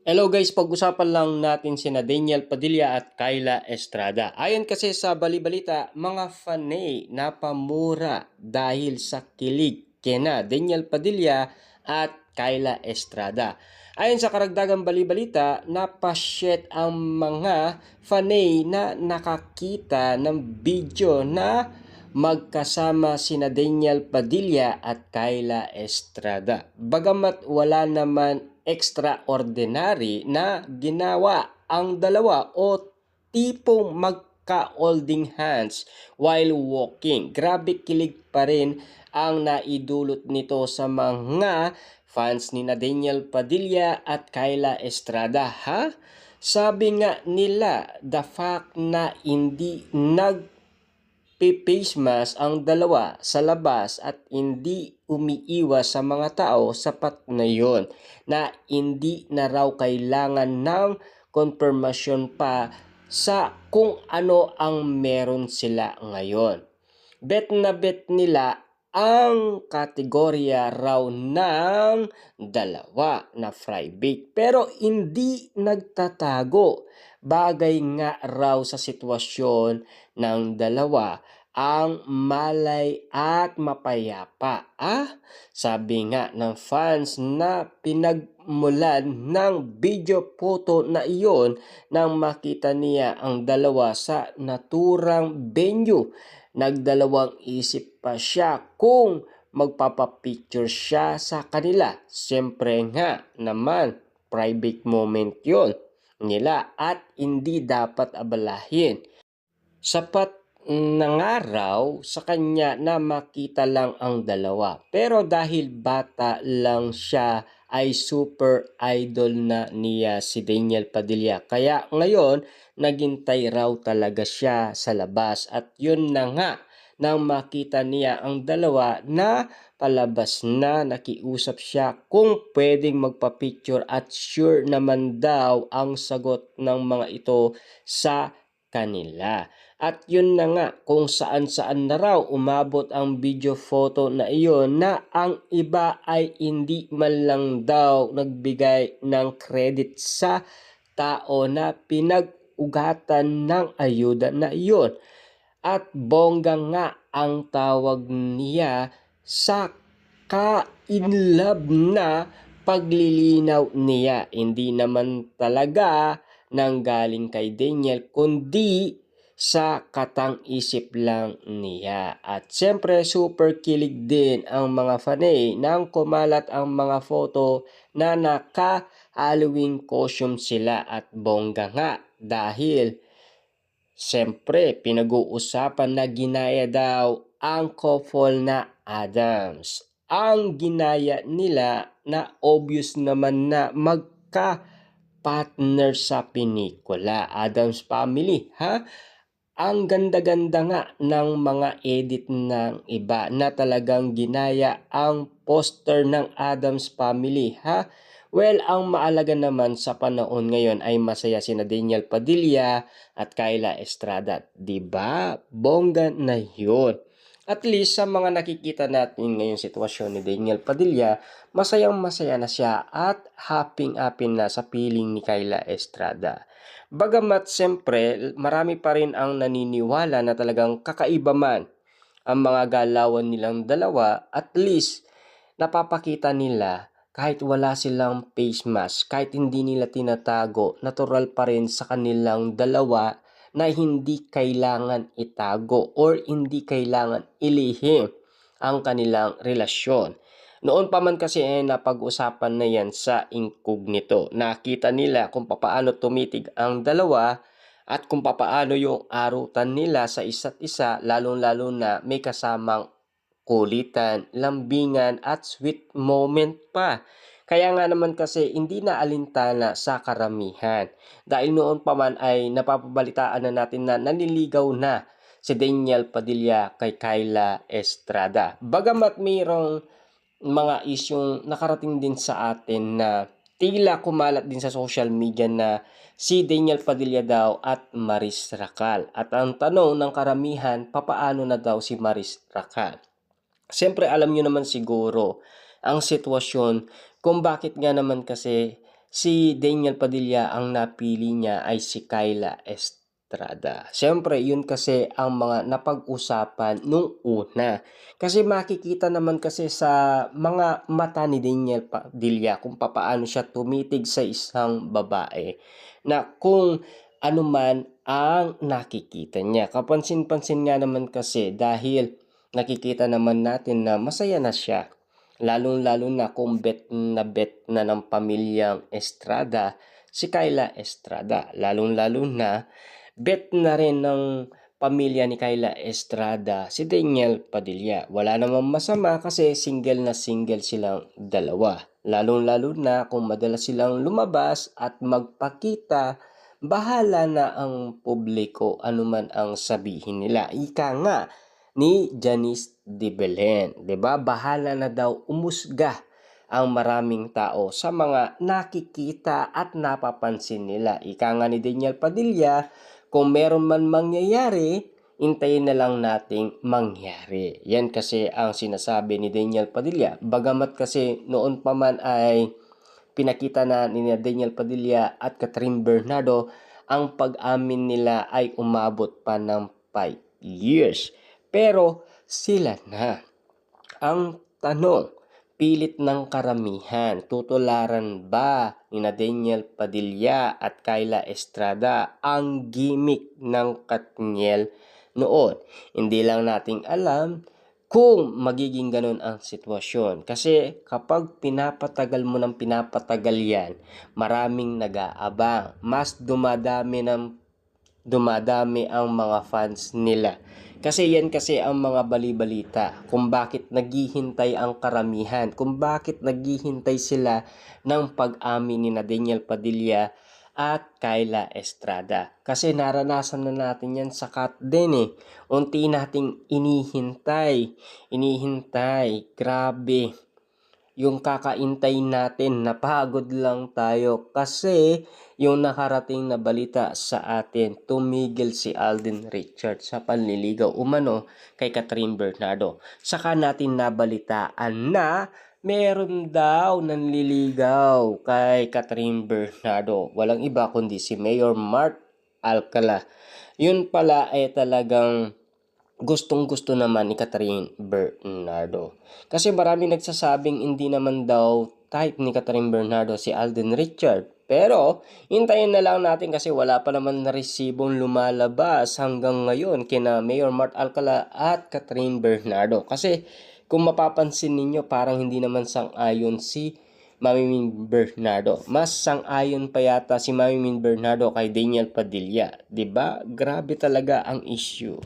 Hello guys, pag-usapan lang natin sina Daniel Padilla at Kyla Estrada. Ayon kasi sa balibalita, mga fanay napamura dahil sa kilig kina Daniel Padilla at Kyla Estrada. Ayon sa karagdagang balibalita, napasyet ang mga fanay na nakakita ng video na magkasama sina Daniel Padilla at Kyla Estrada. Bagamat wala naman extraordinary na ginawa ang dalawa o tipong magka-holding hands while walking. Grabe kilig pa rin ang naidulot nito sa mga fans ni Daniel Padilla at Kyla Estrada. Sabi nga nila, the fact na hindi face mask ang dalawa sa labas at hindi umiiwas sa mga tao, sapat na yon na hindi na raw kailangan ng konfirmasyon pa sa kung ano ang meron sila ngayon. Bet na bet nila ang kategorya raw ng dalawa na private pero hindi nagtatago. Bagay nga raw sa sitwasyon ng dalawa ang malay at mapayapa. Sabi nga ng fans na pinagmulan ng video photo na iyon nang makita niya ang dalawa sa naturang venue. Nagdalawang isip pa siya kung magpapapicture siya sa kanila. Siyempre nga naman, private moment yon nila at hindi dapat abalahin. Sapat na nga raw sa kanya na makita lang ang dalawa. Pero dahil bata lang siya ay super idol na niya si Daniel Padilla. Kaya ngayon naghintay raw talaga siya sa labas at yun na nga nang makita niya ang dalawa na palabas na nakiusap siya kung pwedeng magpa-picture at sure naman daw ang sagot ng mga ito sa kanila. At yun na nga kung saan-saan na raw umabot ang video photo na iyon na ang iba ay hindi man lang daw nagbigay ng credit sa tao na pinag-ugatan ng ayuda na iyon. At bongga nga ang tawag niya sa ka-inlove na paglilinaw niya. Hindi naman talaga nanggaling kay Daniel kundi sa katang-isip lang niya. At siyempre super kilig din ang mga fanay nang kumalat ang mga photo na naka-Halloween costume sila at bongga nga dahil siyempre pinag-uusapan na ginaya daw ang couple na Adams. Ang ginaya nila na obvious naman na magka-partner sa pelikula. Adams Family, Ang ganda-ganda nga ng mga edit ng iba na talagang ginaya ang poster ng Adams Family, Well, ang maalaga naman sa panahon ngayon ay masaya sina Daniel Padilla at Kyla Estrada. Diba? Bongga na yun. At least sa mga nakikita natin ngayong sitwasyon ni Daniel Padilla, masayang masaya na siya at happy na sa piling ni Kyla Estrada. Bagamat siyempre marami pa rin ang naniniwala na talagang kakaiba man ang mga galawan nilang dalawa, at least napapakita nila kahit wala silang face mask, kahit hindi nila tinatago, natural pa rin sa kanilang dalawa na hindi kailangan itago or hindi kailangan ilihim ang kanilang relasyon. Noon pa man kasi napag-usapan na yan sa incognito. Nakita nila kung papaano tumitig ang dalawa at kung papaano yung arutan nila sa isa't isa, lalong-lalo na may kasamang kulitan, lambingan at sweet moment pa. Kaya nga naman kasi hindi na alintana sa karamihan. Dahil noon pa man ay napapabalitaan na natin na naniligaw na si Daniel Padilla kay Kyla Estrada. Bagamat mayroong mga isyong nakarating din sa atin na tila kumalat din sa social media na si Daniel Padilla daw at Maris Racal. At ang tanong ng karamihan, papaano na daw si Maris Racal? Siyempre alam nyo naman siguro ang sitwasyon kung bakit nga naman kasi si Daniel Padilla ang napili niya ay si Kyla Estrada. Siyempre, yun kasi ang mga napag-usapan nung una. Kasi makikita naman kasi sa mga mata ni Daniel Padilla kung papaano siya tumitig sa isang babae na kung ano man ang nakikita niya. Kapansin-pansin nga naman kasi dahil nakikita naman natin na masaya na siya. Lalong-lalo na kung bet na ng pamilyang Estrada si Kyla Estrada. Lalong-lalo na bet na rin ng pamilya ni Kyla Estrada si Daniel Padilla. Wala namang masama kasi single na single silang dalawa. Lalong-lalo na kung madalas silang lumabas at magpakita, bahala na ang publiko anuman ang sabihin nila. Ika nga ni Janice de Belen, 'di ba? Bahala na daw umusga ang maraming tao sa mga nakikita at napapansin nila. Ika nga ni Daniel Padilla, kung meron man mangyayari, hintayin na lang nating mangyari. Yan kasi ang sinasabi ni Daniel Padilla. Bagamat kasi noon pa man ay pinakita na ni Daniel Padilla at Catherine Bernardo, ang pag-amin nila ay umabot pa ng 5 years. Pero sila na. Ang tanong, pilit ng karamihan, tutularan ba ni Daniel Padilla at Kyla Estrada ang gimmick ng Katniel noon? Hindi lang nating alam kung magiging ganun ang sitwasyon. Kasi kapag pinapatagal mo ng pinapatagal yan, maraming nag-aabang. Mas dumadami ang mga fans nila. Kasi yan kasi ang mga balibalita kung bakit naghihintay ang karamihan, kung bakit naghihintay sila ng pag-amin ni Daniel Padilla at Kyla Estrada. Kasi naranasan na natin yan sa cut din eh. Unti nating inihintay, grabe. Yung kakaintay natin, napagod lang tayo kasi yung nakarating na balita sa atin, tumigil si Alden Richards sa panliligaw umano kay Catherine Bernardo. Saka natin nabalitaan na meron daw nanliligaw kay Catherine Bernardo. Walang iba kundi si Mayor Mark Alcala. Yun pala ay talagang gustong-gusto naman ni Catherine Bernardo. Kasi maraming nagsasabing hindi naman daw type ni Catherine Bernardo si Alden Richard. Pero, hintayin na lang natin kasi wala pa naman na resibong lumalabas hanggang ngayon kina Mayor Mart Alcala at Catherine Bernardo. Kasi, kung mapapansin ninyo, parang hindi naman sang-ayon si Mami Min Bernardo. Mas sang-ayon pa yata si Mami Min Bernardo kay Daniel Padilla. 'Di ba? Grabe talaga ang issue.